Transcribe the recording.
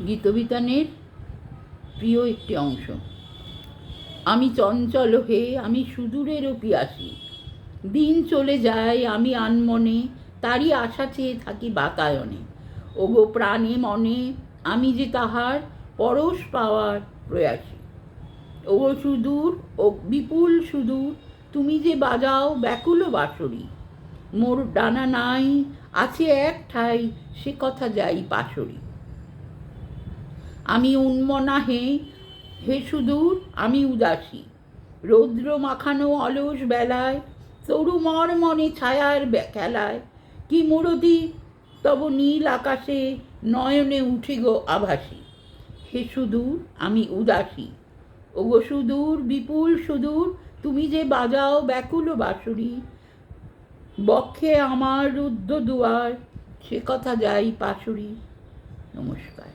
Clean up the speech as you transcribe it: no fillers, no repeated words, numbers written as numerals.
গীতবিতানের প্রিয় একটি অংশ। আমি চঞ্চল হে, আমি সুদূরেরও পিয়াসী। দিন চলে যায়, আমি আনমনে তারই আশা চেয়ে থাকি বাতায়নে। ওগো প্রাণে মনে আমি যে তাহার পরশ পাওয়ার প্রয়াসী। ওগো সুদূর ও বিপুল সুদূর, তুমি যে বাজাও ব্যাকুল বাঁশরি। মোর ডানা নাই, আছে এক ঠাই, সে কথা যাই পাশরি। আমি উন্মনা হে, হে সুদূর আমি উদাসী। রৌদ্র মাখানো অলস বেলায় তরুমর মনে ছায়ার খেলায় কি মুরতি তব নীল আকাশে নয়নে উঠে গো আভাসী। হে সুদূর আমি উদাসী, ওগো সুদূর বিপুল সুদূর, তুমি যে বাজাও ব্যাকুল বাঁশরি। বক্ষে আমার রুদ্ধ দুয়ার, সে কথা যাই পাশরি। নমস্কার।